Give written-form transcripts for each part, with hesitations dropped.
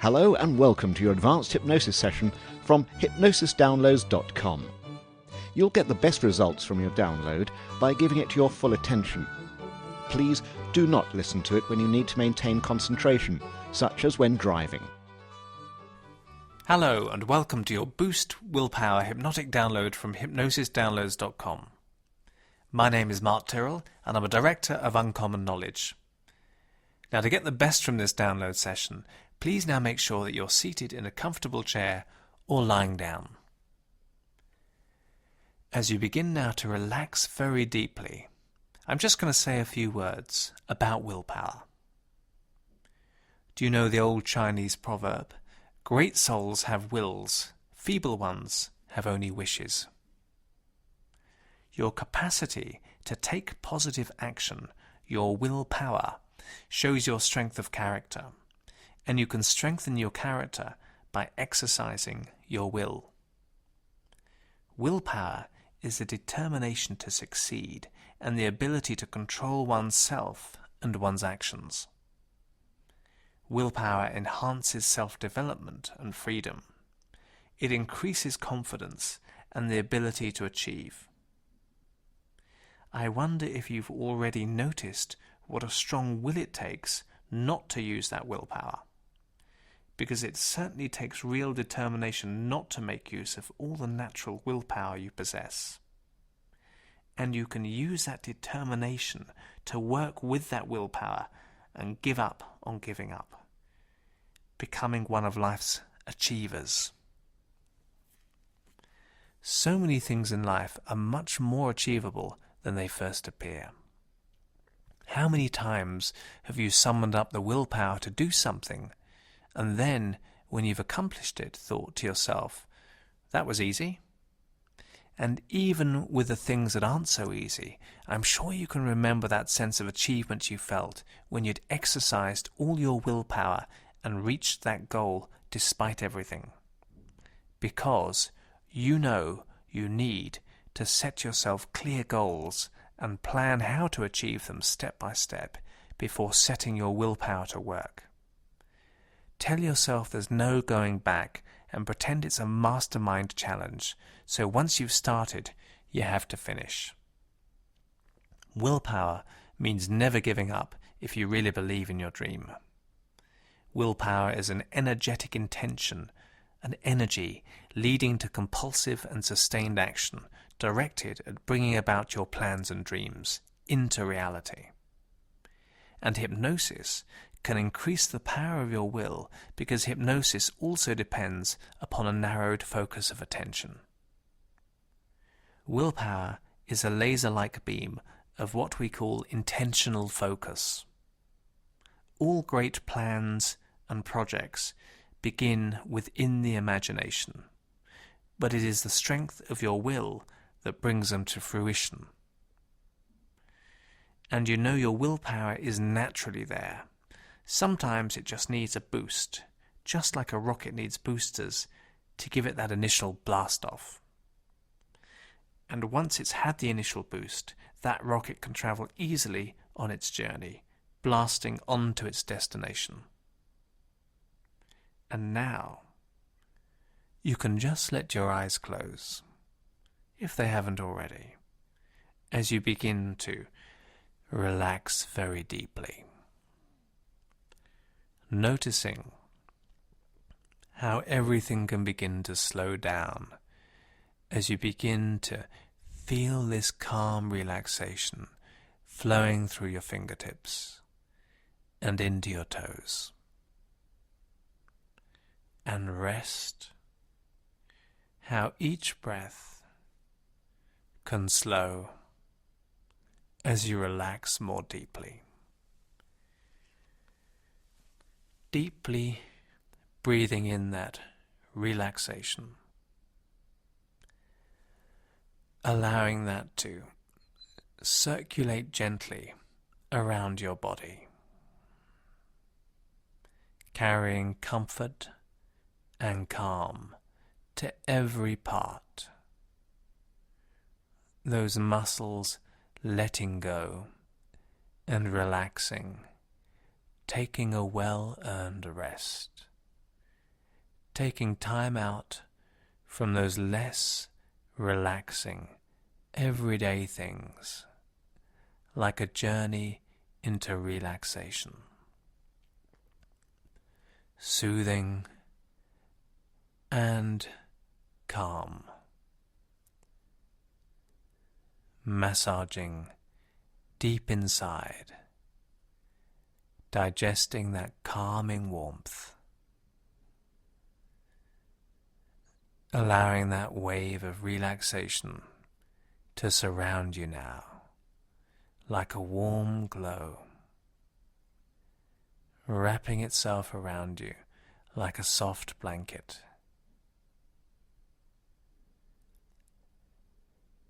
Hello and welcome to your advanced hypnosis session from hypnosisdownloads.com. You'll get the best results from your download by giving it your full attention. Please do not listen to it when you need to maintain concentration, such as when driving. Hello and welcome to your Boost Willpower hypnotic download from hypnosisdownloads.com. My name is Mark Tyrrell and I'm a Director of Uncommon Knowledge. Now, to get the best from this download session, please now make sure that you're seated in a comfortable chair or lying down. As you begin now to relax very deeply, I'm just going to say a few words about willpower. Do you know the old Chinese proverb, "Great souls have wills, feeble ones have only wishes"? Your capacity to take positive action, your willpower, shows your strength of character, and you can strengthen your character by exercising your will. Willpower is the determination to succeed and the ability to control oneself and one's actions. Willpower enhances self-development and freedom. It increases confidence and the ability to achieve. I wonder if you've already noticed what a strong will it takes not to use that willpower, because it certainly takes real determination not to make use of all the natural willpower you possess. And you can use that determination to work with that willpower and give up on giving up, becoming one of life's achievers. So many things in life are much more achievable than they first appear. How many times have you summoned up the willpower to do something, and then, when you've accomplished it, thought to yourself, that was easy? And even with the things that aren't so easy, I'm sure you can remember that sense of achievement you felt when you'd exercised all your willpower and reached that goal despite everything. Because you know you need to set yourself clear goals and plan how to achieve them step by step before setting your willpower to work. Tell yourself there's no going back and pretend it's a mastermind challenge, so once you've started, you have to finish. Willpower means never giving up if you really believe in your dream. Willpower is an energetic intention, an energy leading to compulsive and sustained action directed at bringing about your plans and dreams into reality. And hypnosis can increase the power of your will because hypnosis also depends upon a narrowed focus of attention. Willpower is a laser-like beam of what we call intentional focus. All great plans and projects begin within the imagination, but it is the strength of your will that brings them to fruition. And you know your willpower is naturally there. Sometimes it just needs a boost, just like a rocket needs boosters to give it that initial blast off. And once it's had the initial boost, that rocket can travel easily on its journey, blasting on to its destination. And now, you can just let your eyes close, if they haven't already, as you begin to relax very deeply. Noticing how everything can begin to slow down as you begin to feel this calm relaxation flowing through your fingertips and into your toes. And rest how each breath can slow as you relax more deeply. Deeply breathing in that relaxation, allowing that to circulate gently around your body, carrying comfort and calm to every part. Those muscles letting go and relaxing, taking a well-earned rest taking time out from those less relaxing, everyday things, like a journey into relaxation. Soothing and calm. Massaging deep inside, digesting that calming warmth, allowing that wave of relaxation to surround you now, like a warm glow, wrapping itself around you like a soft blanket.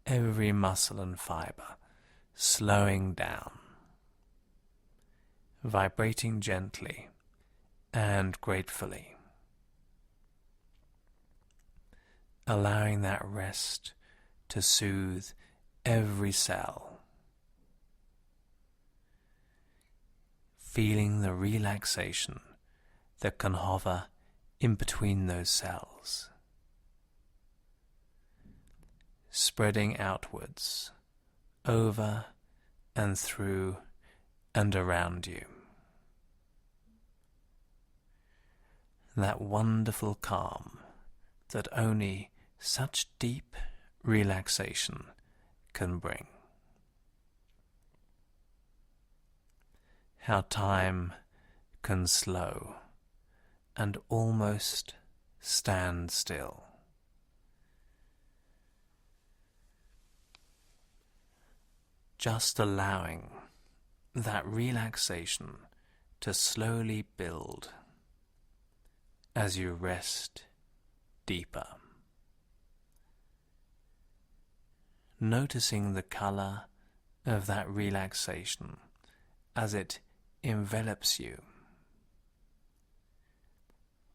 Every muscle and fiber slowing down, vibrating gently and gratefully, allowing that rest to soothe every cell, feeling the relaxation that can hover in between those cells, spreading outwards, over and through and around you. That wonderful calm that only such deep relaxation can bring. How time can slow and almost stand still. Just allowing that relaxation to slowly build as you rest deeper. Noticing the color of that relaxation as it envelops you.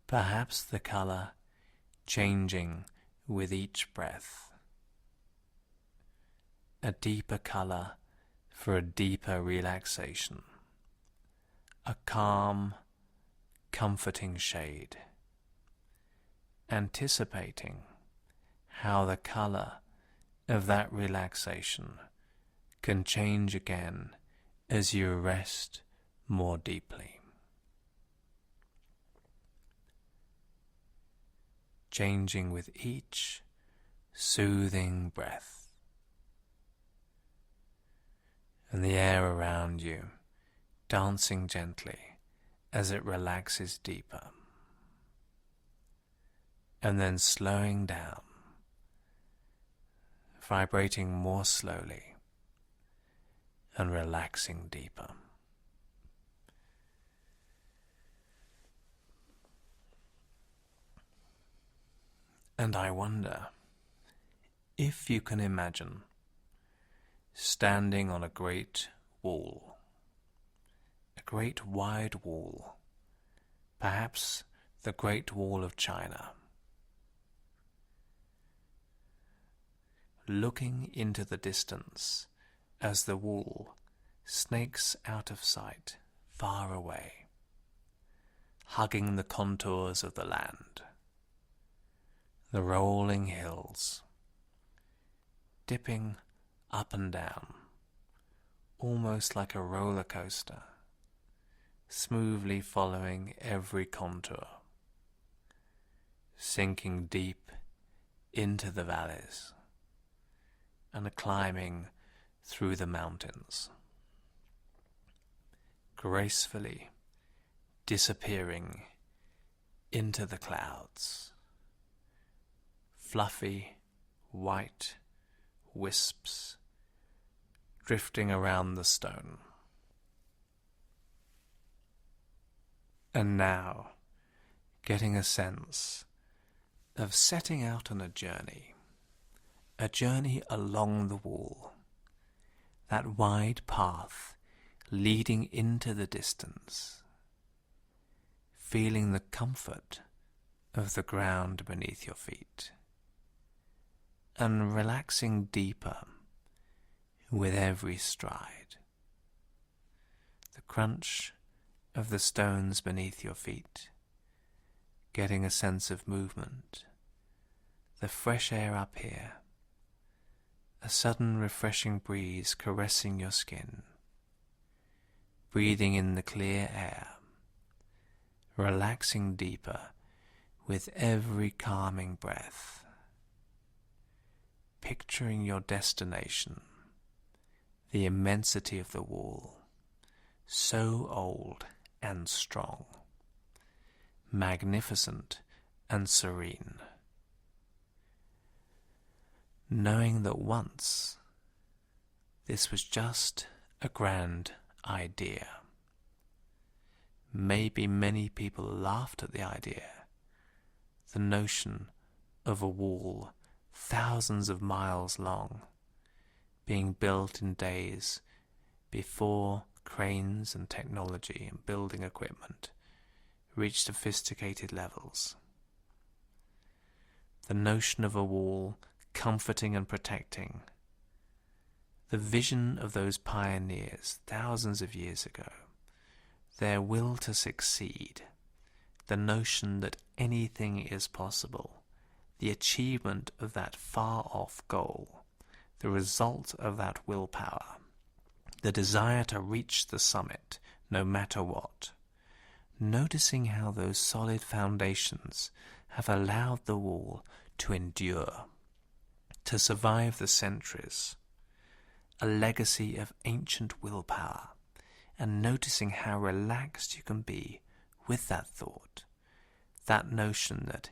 Perhaps the color changing with each breath. A deeper color for a deeper relaxation. A calm, comforting shade. Anticipating how the color of that relaxation can change again as you rest more deeply. Changing with each soothing breath, and the air around you dancing gently as it relaxes deeper, and then slowing down, vibrating more slowly and relaxing deeper. And I wonder if you can imagine standing on a great wall, a great wide wall, perhaps the Great Wall of China, looking into the distance as the wall snakes out of sight far away, hugging the contours of the land, the rolling hills, dipping up and down, almost like a roller coaster, smoothly following every contour, sinking deep into the valleys and climbing through the mountains, gracefully disappearing into the clouds, fluffy white wisps drifting around the stone. And now, getting a sense of setting out on a journey along the wall, that wide path leading into the distance, feeling the comfort of the ground beneath your feet, and relaxing deeper with every stride. The crunch of the stones beneath your feet getting a sense of movement, the fresh air up here, a sudden refreshing breeze caressing your skin, breathing in the clear air, relaxing deeper with every calming breath, picturing your destination, the immensity of the wall, so old and strong, magnificent and serene, knowing that once this was just a grand idea. Maybe many people laughed at the idea, the notion of a wall thousands of miles long being built in days before cranes and technology and building equipment reached sophisticated levels. The notion of a wall comforting and protecting, the vision of those pioneers thousands of years ago, their will to succeed, the notion that anything is possible, the achievement of that far-off goal, the result of that willpower, the desire to reach the summit no matter what, noticing how those solid foundations have allowed the wall to endure, to survive the centuries, a legacy of ancient willpower, and noticing how relaxed you can be with that thought, that notion that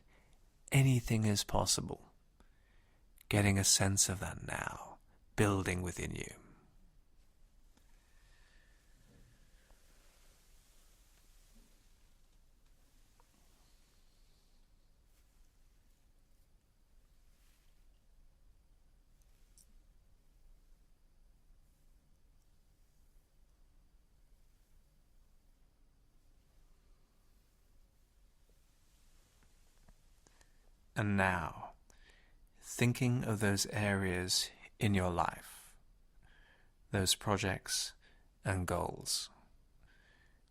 anything is possible, getting a sense of that now, building within you. And now, thinking of those areas in your life, those projects and goals,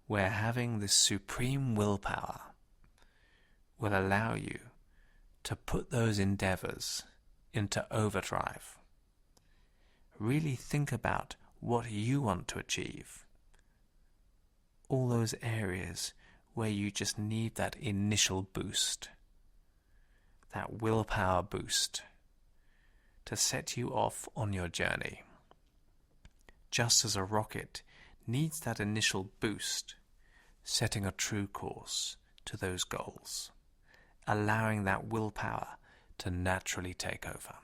where having this supreme willpower will allow you to put those endeavors into overdrive. Really think about what you want to achieve. All those areas where you just need that initial boost, that willpower boost to set you off on your journey. Just as a rocket needs that initial boost, setting a true course to those goals, allowing that willpower to naturally take over.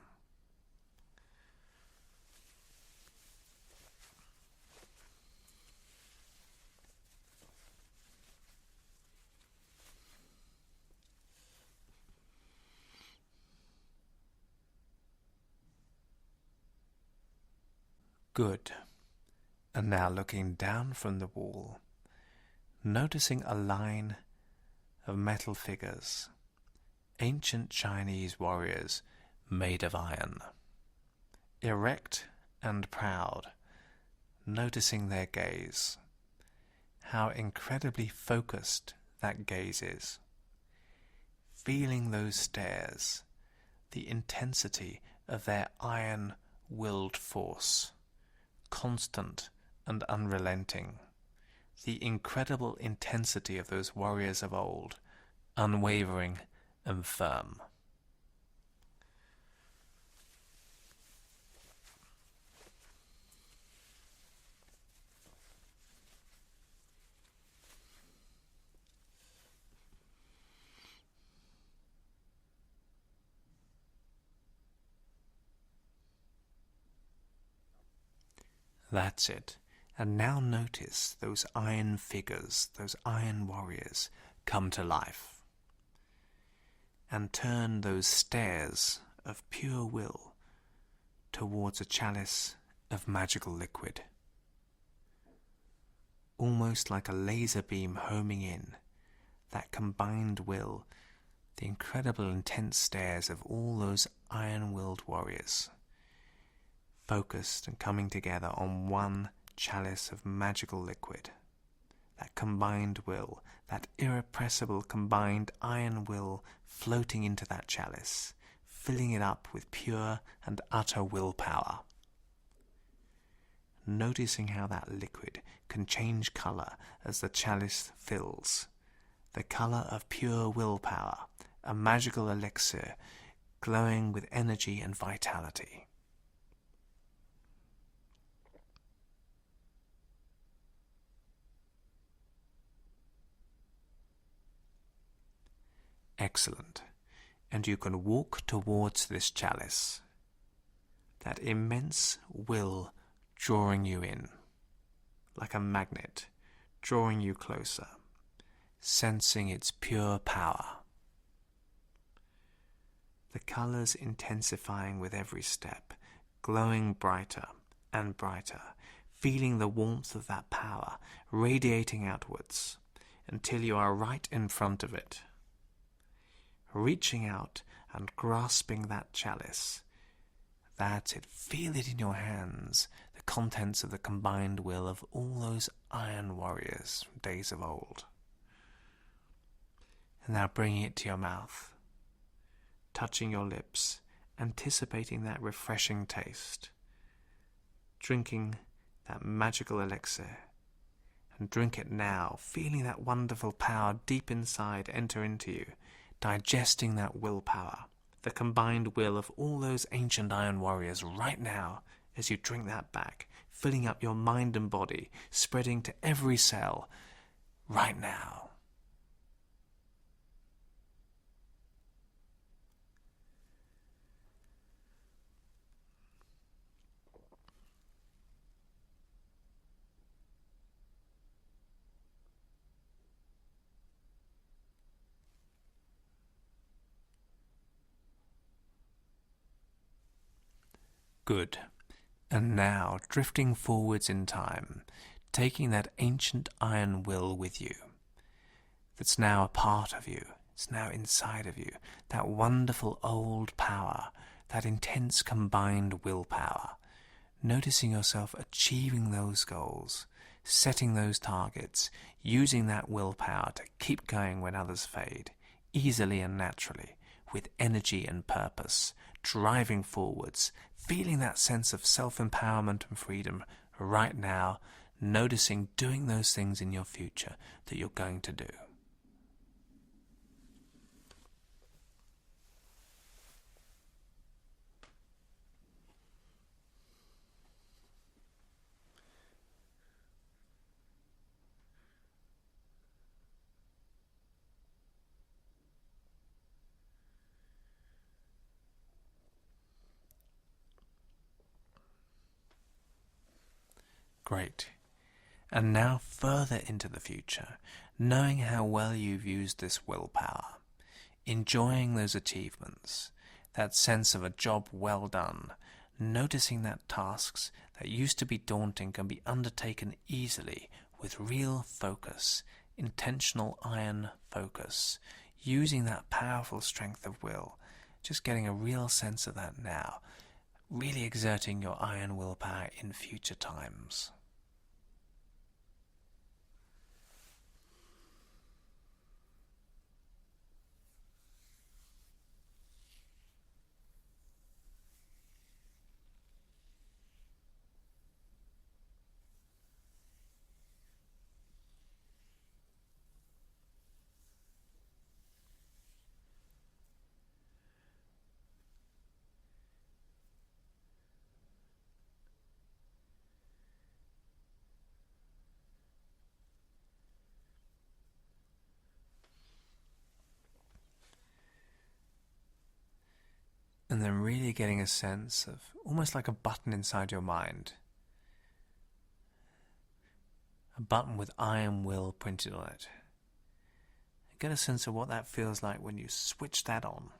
Good. And now looking down from the wall, noticing a line of metal figures, ancient Chinese warriors made of iron, erect and proud, noticing their gaze, how incredibly focused that gaze is, feeling those stares, the intensity of their iron-willed force, constant and unrelenting, the incredible intensity of those warriors of old, unwavering and firm. That's it. And now notice those iron figures, those iron warriors, come to life. And turn those stares of pure will towards a chalice of magical liquid. Almost like a laser beam homing in, that combined will, the incredible intense stares of all those iron-willed warriors, focused and coming together on one chalice of magical liquid, that combined will, that irrepressible combined iron will floating into that chalice, filling it up with pure and utter willpower. Noticing how that liquid can change colour as the chalice fills. The colour of pure willpower, a magical elixir glowing with energy and vitality. Excellent. And you can walk towards this chalice. That immense will drawing you in, like a magnet, drawing you closer, sensing its pure power. The colours intensifying with every step, glowing brighter and brighter, feeling the warmth of that power radiating outwards until you are right in front of it. Reaching out and grasping that chalice. That's it. Feel it in your hands, the contents of the combined will of all those iron warriors from days of old. And now bringing it to your mouth, touching your lips, anticipating that refreshing taste, drinking that magical elixir, and drink it now, feeling that wonderful power deep inside enter into you, digesting that willpower, the combined will of all those ancient iron warriors right now as you drink that back, filling up your mind and body, spreading to every cell right now. Good. And now, drifting forwards in time, taking that ancient iron will with you, that's now a part of you, it's now inside of you, that wonderful old power, that intense combined willpower, noticing yourself achieving those goals, setting those targets, using that willpower to keep going when others fade, easily and naturally, with energy and purpose, driving forwards, feeling that sense of self-empowerment and freedom right now, noticing doing those things in your future that you're going to do. Great. And now further into the future, knowing how well you've used this willpower, enjoying those achievements, that sense of a job well done, noticing that tasks that used to be daunting can be undertaken easily with real focus, intentional iron focus, using that powerful strength of will, just getting a real sense of that now, really exerting your iron willpower in future times. And then really getting a sense of almost like a button inside your mind. A button with iron will printed on it. Get a sense of what that feels like when you switch that on.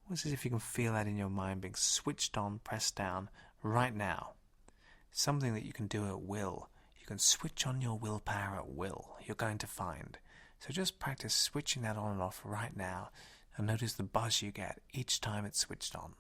Almost as if you can feel that in your mind being switched on, pressed down right now. Something that you can do at will. You can switch on your willpower at will, you're going to find. So just practice switching that on and off right now. And notice the buzz you get each time it's switched on.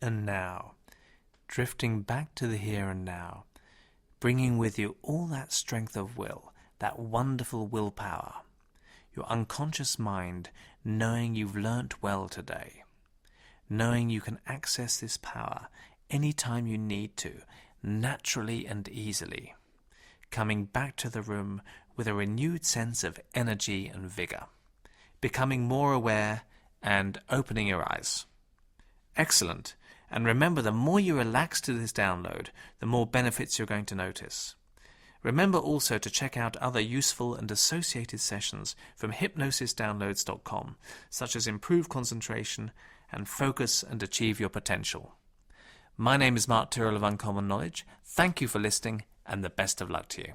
and now, drifting back to the here and now, bringing with you all that strength of will, that wonderful willpower, your unconscious mind knowing you've learnt well today, knowing you can access this power anytime you need to, naturally and easily, coming back to the room with a renewed sense of energy and vigour, becoming more aware and opening your eyes. Excellent. And remember, the more you relax to this download, the more benefits you're going to notice. Remember also to check out other useful and associated sessions from hypnosisdownloads.com, such as improve concentration and focus and achieve your potential. My name is Mark Tyrrell of Uncommon Knowledge. Thank you for listening, and the best of luck to you.